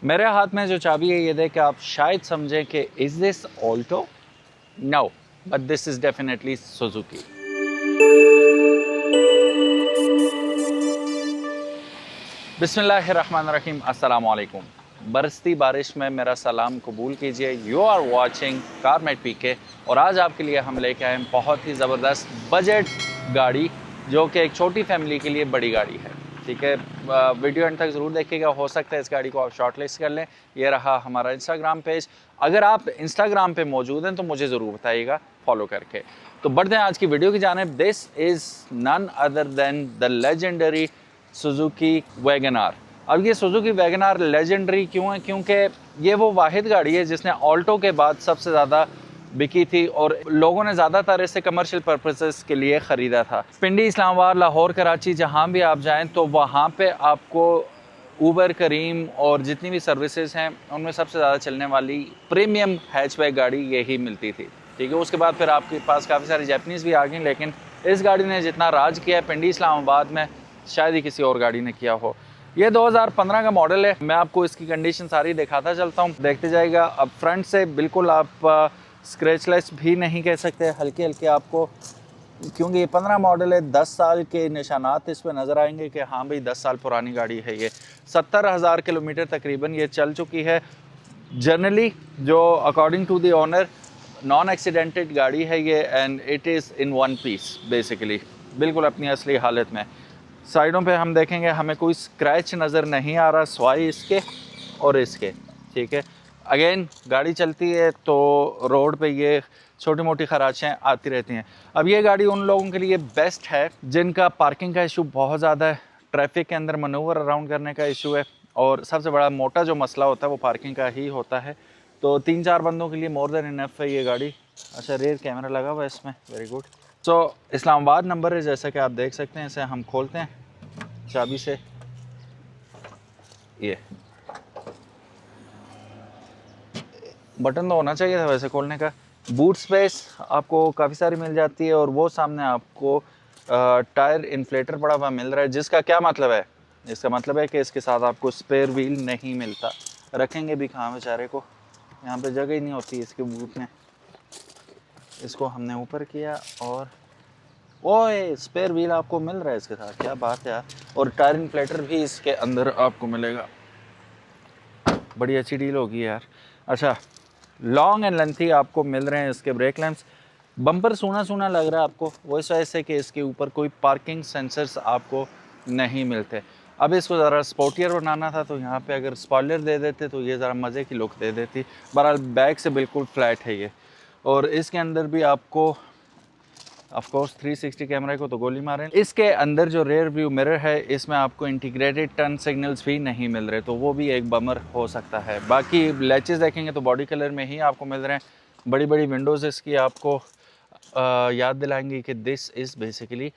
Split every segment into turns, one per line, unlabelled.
मेरे हाथ में जो चाबी है ये देख के आप शायद समझें कि is this Alto? No, but this is definitely Suzuki. बिस्मिल्लाहिर्रहमानिर्रहीम, अस्सलाम वालेकुम। बरसती बारिश में मेरा सलाम कबूल कीजिए। यू आर वाचिंग कारमेट पीके और आज आपके लिए हम लेके आए हैं बहुत ही ज़बरदस्त बजट गाड़ी, जो कि एक छोटी फैमिली के लिए बड़ी गाड़ी है। ठीक है, वीडियो एंड तक ज़रूर देखिएगा। हो सकता है इस गाड़ी को आप शॉर्ट लिस्ट कर लें। ये रहा हमारा इंस्टाग्राम पेज। अगर आप इंस्टाग्राम पे मौजूद हैं तो मुझे ज़रूर बताइएगा फॉलो करके। तो बढ़ते हैं आज की वीडियो की जानिब। This is none other than the legendary Suzuki Wagon R. अब ये सुजुकी वैगन आर लेजेंडरी क्यों है? क्योंकि ये वो वाहिद गाड़ी है जिसने ऑल्टो के बाद सबसे ज़्यादा बिकी थी और लोगों ने ज़्यादातर इसे कमर्शियल पर्पसेस के लिए ख़रीदा था। पिंडी, इस्लामाबाद, लाहौर, कराची, जहाँ भी आप जाएं तो वहाँ पे आपको ऊबर, करीम और जितनी भी सर्विसेज हैं उनमें सबसे ज़्यादा चलने वाली प्रीमियम हैचबैक गाड़ी यही मिलती थी। ठीक है, उसके बाद फिर आपके पास काफ़ी सारी जैपनीज़ भी आ गई, लेकिन इस गाड़ी ने जितना राज किया है पिंडी, इस्लामाबाद में, शायद ही किसी और गाड़ी ने किया हो। ये 2015 का मॉडल है। मैं आपको इसकी कंडीशन सारी दिखाता चलता हूँ, देखते जाएगा। अब फ्रंट से बिल्कुल आप स्क्रैचलेस भी नहीं कह सकते, हल्के हल्के आपको, क्योंकि ये 15 मॉडल है, 10 साल के निशानात इस पर नज़र आएंगे कि हाँ भाई 10 साल पुरानी गाड़ी है। ये 70,000 किलोमीटर तकरीबन ये चल चुकी है। जनरली जो according to the owner non accidented गाड़ी है ये, and it is in one piece basically, बिल्कुल अपनी असली हालत में। साइडों पे हम देखेंगे हमें कोई स्क्रैच नज़र नहीं आ रहा, स्वाई इसके और इसके। ठीक है, अगेन गाड़ी चलती है तो रोड पे ये छोटी मोटी खराशें आती रहती हैं। अब ये गाड़ी उन लोगों के लिए बेस्ट है जिनका पार्किंग का इशू बहुत ज़्यादा है, ट्रैफिक के अंदर मनूवर अराउंड करने का इशू है, और सबसे बड़ा मोटा जो मसला होता है वो पार्किंग का ही होता है। तो 3-4 बंदों के लिए मोर देन इनफ है ये गाड़ी। अच्छा, रेयर कैमरा लगा हुआ है इसमें, वेरी गुड। सो इस्लामाबाद नंबर है, जैसा कि आप देख सकते हैं। इसे हम खोलते हैं चाबी से। ये बटन तो होना चाहिए था वैसे खोलने का। बूट स्पेस आपको काफ़ी सारी मिल जाती है, और वो सामने आपको टायर इन्फ्लेटर पड़ा हुआ मिल रहा है, जिसका क्या मतलब है? इसका मतलब है कि इसके साथ आपको स्पेयर व्हील नहीं मिलता। रखेंगे भी कहाँ बेचारे को, यहाँ पे जगह ही नहीं होती इसके बूट में। इसको हमने ऊपर किया और ओए स्पेयर व्हील आपको मिल रहा है इसके साथ, क्या बात है यार। और टायर इन्फ्लेटर भी इसके अंदर आपको मिलेगा, बड़ी अच्छी डील होगी यार। अच्छा, लॉन्ग एंड लेंथी आपको मिल रहे हैं इसके ब्रेक लैंप्स। बम्पर सूना सूना लग रहा है आपको, वो इस वजह से कि इसके ऊपर कोई पार्किंग सेंसर्स आपको नहीं मिलते। अब इसको ज़रा स्पोर्टियर बनाना था तो यहाँ पे अगर स्पॉइलर दे देते तो ये ज़रा मज़े की लुक दे देती। बहरहाल बैक से बिल्कुल फ्लैट है ये। और इसके अंदर भी आपको ऑफ कोर्स 360 कैमरे को तो गोली मारें। इसके अंदर जो रेयर व्यू मिरर है इसमें आपको इंटीग्रेटेड टर्न सिग्नल्स भी नहीं मिल रहे, तो वो भी एक बमर हो सकता है। बाकी लैचेस देखेंगे तो बॉडी कलर में ही आपको मिल रहे हैं। बड़ी बड़ी विंडोज़ इसकी आपको याद दिलाएंगी कि this is basically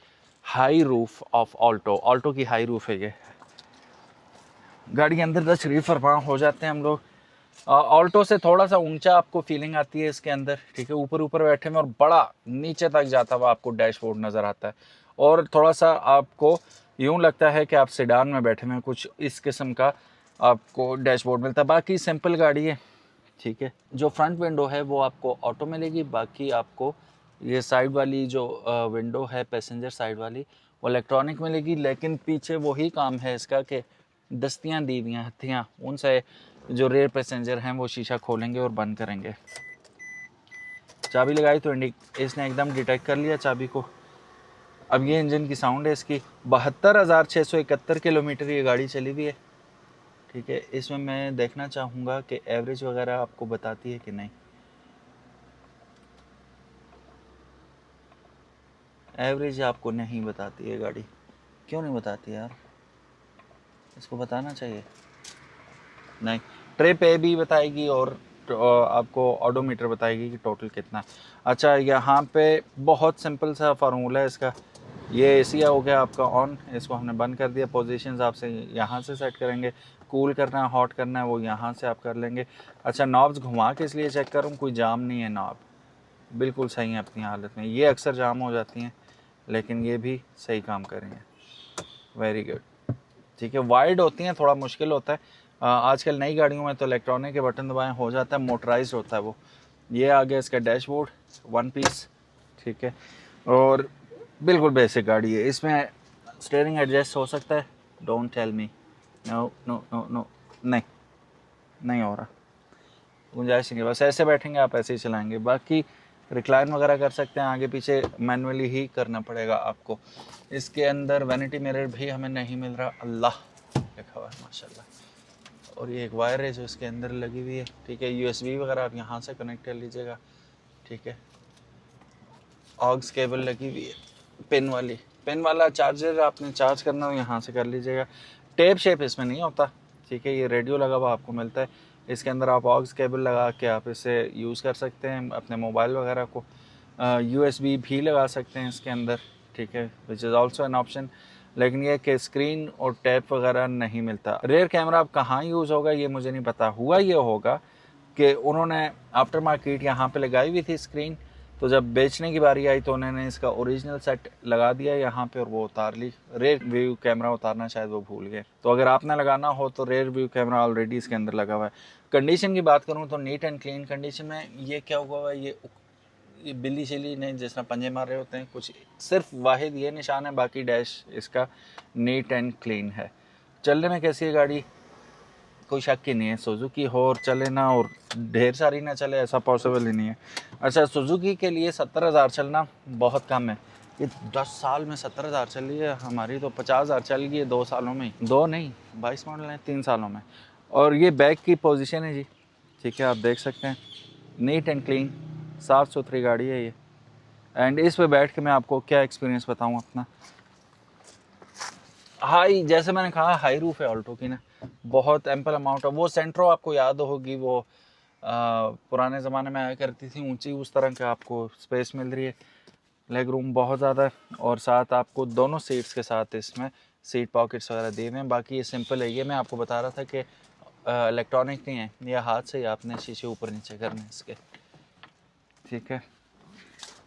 high roof of Alto. Alto की हाई रूफ है ये। गाड़ी के अंदर तशरीफ़ फरमा हो जाते हैं हम लोग। ऑल्टो से थोड़ा सा ऊंचा आपको फीलिंग आती है इसके अंदर। ठीक है, ऊपर ऊपर बैठे में और बड़ा नीचे तक जाता हुआ आपको डैशबोर्ड नज़र आता है, और थोड़ा सा आपको यूं लगता है कि आप सेडान में बैठे में, कुछ इस किस्म का आपको डैशबोर्ड मिलता है। बाकी सिंपल गाड़ी है। ठीक है, जो फ्रंट विंडो है वो आपको ऑटो मिलेगी, बाकी आपको ये साइड वाली जो विंडो है पैसेंजर साइड वाली वो इलेक्ट्रॉनिक मिलेगी। लेकिन पीछे वही काम है इसका कि दस्तियाँ दी हुई हैं, हथियाँ, उनसे जो रेयर पैसेंजर हैं वो शीशा खोलेंगे और बंद करेंगे। चाबी लगाई तो इसने एकदम डिटेक्ट कर लिया चाबी को। अब ये इंजन की साउंड है इसकी। 72,671 किलोमीटर ये गाड़ी चली हुई है। ठीक है, इसमें मैं देखना चाहूँगा कि एवरेज वगैरह आपको बताती है कि नहीं। एवरेज आपको नहीं बताती है गाड़ी। क्यों नहीं बताती यार, इसको बताना चाहिए। नहीं, ट्रिप ए भी बताएगी और आपको ऑडोमीटर बताएगी कि टोटल कितना। अच्छा, यहाँ पे बहुत सिंपल सा फार्मूला है इसका। ये एसी हो गया आपका ऑन, इसको हमने बंद कर दिया। पोजीशंस आपसे यहाँ से सेट करेंगे। कूल करना है, हॉट करना है, वो यहाँ से आप कर लेंगे। अच्छा, नॉब्स घुमा के इसलिए चेक करूँ, कोई जाम नहीं है नॉब, बिल्कुल सही है अपनी हालत में। ये अक्सर जाम हो जाती हैं लेकिन ये भी सही काम करेंगे, वेरी गुड। ठीक है, वाइड होती हैं, थोड़ा मुश्किल होता है, आजकल नई गाड़ियों में तो इलेक्ट्रॉनिक के बटन दबाएं हो जाता है, मोटराइज्ड होता है वो। ये आ गया इसका डैशबोर्ड, वन पीस, ठीक है, और बिल्कुल बेसिक गाड़ी है। इसमें स्टीयरिंग एडजस्ट हो सकता है, don't tell me, no no no no, नहीं हो रहा, गुंजाइश नहीं, बस ऐसे बैठेंगे आप ऐसे ही चलाएंगे। बाकी रिक्लाइन वगैरह कर सकते हैं, आगे पीछे मैनुअली ही करना पड़ेगा आपको। इसके अंदर वैनिटी मिरर भी हमें नहीं मिल रहा, अल्लाह लिखा हुआ है माशाल्लाह। और ये एक वायर है जो इसके अंदर लगी हुई है, ठीक है। यूएसबी वगैरह आप यहाँ से कनेक्ट कर लीजिएगा, ठीक है। ऑग्स केबल लगी हुई है, पिन वाला चार्जर आपने चार्ज करना हो यहाँ से कर लीजिएगा। टेप शेप इसमें नहीं होता, ठीक है। ये रेडियो लगा हुआ आपको मिलता है, इसके अंदर आप ऑग्स केबल लगा के आप इसे यूज़ कर सकते हैं अपने मोबाइल वगैरह को। यूएसबी भी लगा सकते हैं इसके अंदर, ठीक है, which is also an option. लेकिन ये कि स्क्रीन और टैप वगैरह नहीं मिलता। रेयर कैमरा अब कहाँ यूज़ होगा ये मुझे नहीं पता। हुआ ये होगा कि उन्होंने आफ्टर मार्केट यहाँ पे लगाई हुई थी स्क्रीन, तो जब बेचने की बारी आई तो उन्होंने इसका ओरिजिनल सेट लगा दिया यहाँ पे और वो उतार ली। रेयर व्यू कैमरा उतारना शायद वो भूल गए, तो अगर आपने लगाना हो तो रेयर व्यू कैमरा ऑलरेडी इसके अंदर लगा हुआ है। कंडीशन की बात करूँ तो नीट एंड क्लीन कंडीशन में। ये क्या हुआ है, ये बिल्ली शिली ने जिस तरह पंजे मार रहे होते हैं कुछ, सिर्फ वाहिद ये निशान है, बाकी डैश इसका नीट एंड क्लीन है। चलने में कैसी है गाड़ी, कोई शक ही नहीं है। सुजुकी हो और चले ना और ढेर सारी ना चले, ऐसा पॉसिबल ही नहीं है। अच्छा, सुजुकी के लिए 70,000 चलना बहुत कम है। ये 10 साल में 70,000 चल रही है, हमारी तो 50,000 चल गई है 2 सालों में ही। 2 नहीं 22 मॉडल है 3 सालों में। और ये बैक की पोजीशन है जी, ठीक है, आप देख सकते हैं, नीट एंड क्लीन, साफ़ सुथरी गाड़ी है ये। एंड इस पे बैठ के मैं आपको क्या एक्सपीरियंस बताऊँ अपना। हाई, जैसे मैंने कहा, हाई रूफ है ऑल्टो की ना, बहुत एम्पल अमाउंट है। वो सेंट्रो आपको याद होगी, वो पुराने ज़माने में आया करती थी ऊंची, उस तरह का आपको स्पेस मिल रही है। लेग रूम बहुत ज़्यादा है और साथ आपको दोनों सीट्स के साथ इसमें सीट पॉकेट्स वगैरह दिए हुए हैं। बाकी ये सिंपल है। ये मैं आपको बता रहा था कि इलेक्ट्रॉनिक नहीं है, ये हाथ से ही आपने शीशे ऊपर नीचे करने इसके, ठीक है।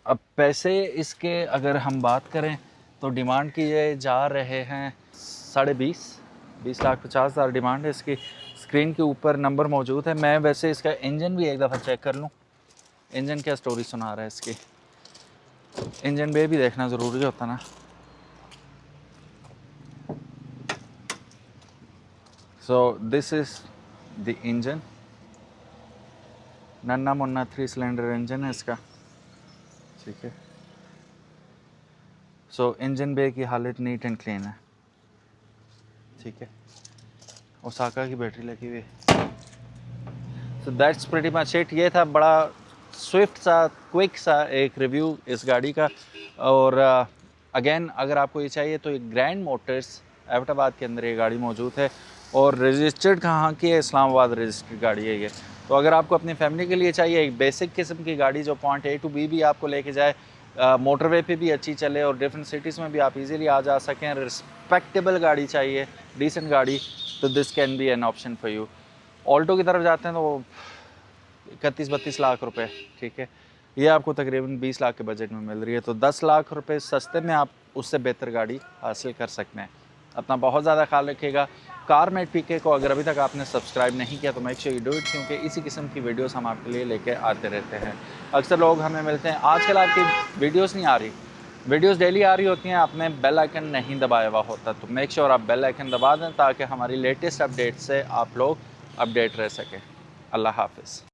अब पैसे इसके अगर हम बात करें तो डिमांड किए जा रहे हैं 20.50 डिमांड है इसकी। स्क्रीन के ऊपर नंबर मौजूद है। मैं वैसे इसका इंजन भी एक दफ़ा चेक कर लूँ, इंजन क्या स्टोरी सुना रहा है इसकी। इंजन बे भी देखना ज़रूरी होता ना। So this is the engine, नन्ना मुन्ना 3 सिलेंडर इंजन है इसका, ठीक है। सो इंजन बे की हालत नीट एंड क्लीन है, ठीक है। ओसाका की बैटरी लगी हुई है। So that's pretty much it. ये था बड़ा स्विफ्ट सा, क्विक सा एक रिव्यू इस गाड़ी का। और अगेन अगर आपको ये चाहिए तो एक ग्रैंड मोटर्स एबटाबाद के अंदर ये गाड़ी मौजूद है। और रजिस्टर्ड कहाँ की है, इस्लामाबाद रजिस्टर्ड गाड़ी है ये। तो अगर आपको अपनी फैमिली के लिए चाहिए एक बेसिक किस्म की गाड़ी जो पॉइंट A to B भी आपको लेके जाए, मोटरवे पे भी अच्छी चले और डिफरेंट सिटीज़ में भी आप इजीली आ जा सकें, रिस्पेक्टेबल गाड़ी चाहिए, डिसेंट गाड़ी, तो this can be an option for you. Alto की तरफ जाते हैं तो 31-32 लाख रुपए, ठीक है। ये आपको तकरीबन 20 लाख के बजट में मिल रही है, तो 10 लाख रुपए सस्ते में आप उससे बेहतर गाड़ी हासिल कर सकते हैं। अपना बहुत ज़्यादा ख्याल रखिएगा। कारमेट पीके को अगर अभी तक आपने सब्सक्राइब नहीं किया तो make sure you do it, क्योंकि इसी किस्म की वीडियोस हम आपके लिए लेके आते रहते हैं। अक्सर लोग हमें मिलते हैं, आजकल आपकी वीडियोस नहीं आ रही, वीडियोस डेली आ रही होती हैं, आपने बेल आइकन नहीं दबाया हुआ होता, तो मेक श्योर आप बेल आइकन दबा दें ताकि हमारी लेटेस्ट अपडेट से आप लोग अपडेट रह सकें। अल्लाह हाफ़िज़।